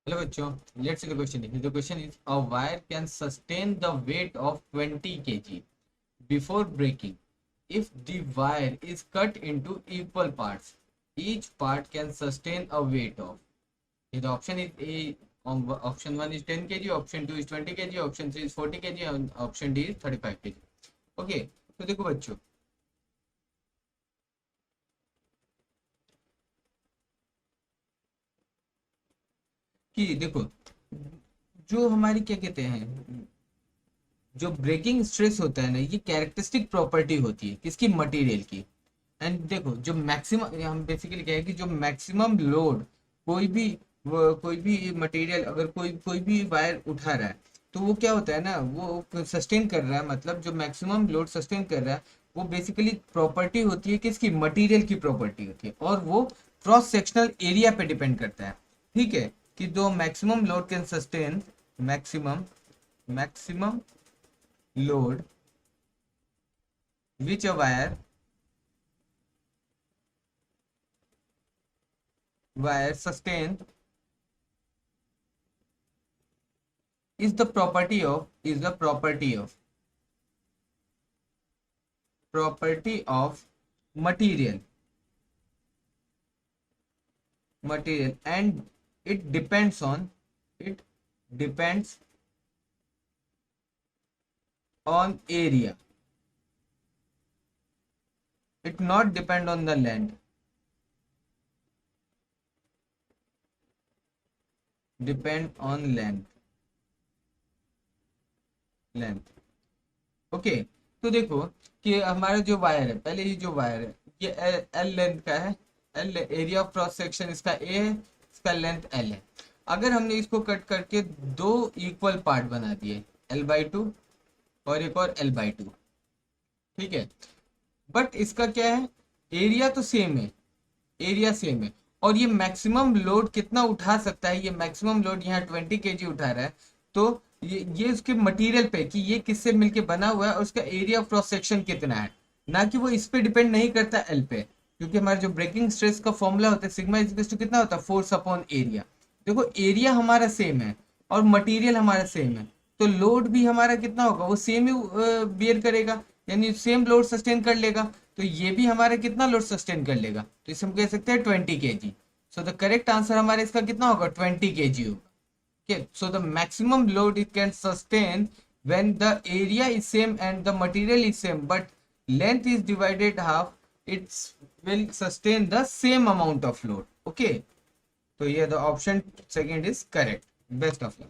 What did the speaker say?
Hello बच्चों, let's see the question. The question is a wire can sustain the weight of 20 kg before breaking. If the wire is cut into equal parts, each part can sustain a weight of. The option is A. Option 1 is 10 kg, option 2 is 20 kg, option 3 is 40 kg, and option D is 35 kg. Okay, तो देखो बच्चों कि देखो जो हमारी क्या कहते हैं, जो ब्रेकिंग स्ट्रेस होता है ना, ये कैरेक्टरिस्टिक प्रॉपर्टी होती है किसकी, मटेरियल की। एंड देखो जो मैक्सिमम, हम बेसिकली क्या है कि जो मैक्सिमम लोड कोई भी कोई भी मटेरियल, अगर कोई कोई भी वायर उठा रहा है, तो वो क्या होता है ना, वो सस्टेन कर रहा है, मतलब जो मैक्सिमम लोड सस्टेन कर रहा है वो बेसिकली प्रॉपर्टी होती है किसकी, मटेरियल की प्रॉपर्टी होती है, और वो क्रॉस सेक्शनल एरिया पे डिपेंड करता है। ठीक है, कि दो maximum load can sustain, maximum maximum load which a wire sustain is the property of material, and it depends on area. It not depend on the length. Depend on length. Okay, तो देखो कि हमारा जो wire है, पहले ये जो wire है ये एल लेंथ का है। L area of cross section इसका ए है, इसका लेंथ एल है। अगर हमने इसको कट करके दो इक्वल पार्ट बना दिए, L/2 और एक और L/2, ठीक है, बट इसका क्या है, एरिया तो सेम है, एरिया सेम है, और ये मैक्सिमम लोड कितना उठा सकता है, ये मैक्सिमम लोड यहाँ 20 kg उठा रहा है। तो ये उसके मटेरियल पे कि ये किससे मिलके बना हुआ है और उसका एरिया ऑफ क्रॉस सेक्शन कितना है, ना कि वो इस पे डिपेंड नहीं करता एल पे, क्योंकि हमारा जो ब्रेकिंग स्ट्रेस का फॉर्मूला होता है सिग्मा इज इक्वल टू कितना होता है, फोर्स अपॉन एरिया। देखो एरिया हमारा सेम है और मटेरियल हमारा सेम है, तो लोड भी हमारा कितना होगा, वो सेम ही बियर करेगा, यानी सेम लोड सस्टेन कर लेगा। तो ये भी हमारा कितना लोड सस्टेन कर लेगा, तो इसे हम कह सकते हैं 20 kg। So the correct answer हमारा इसका कितना होगा, 20 kg होगा। Okay, so the maximum load it can sustain when the area is same and the material is same, but length is divided half, it will sustain the same amount of load. Okay, so here the option second is correct. Best of luck.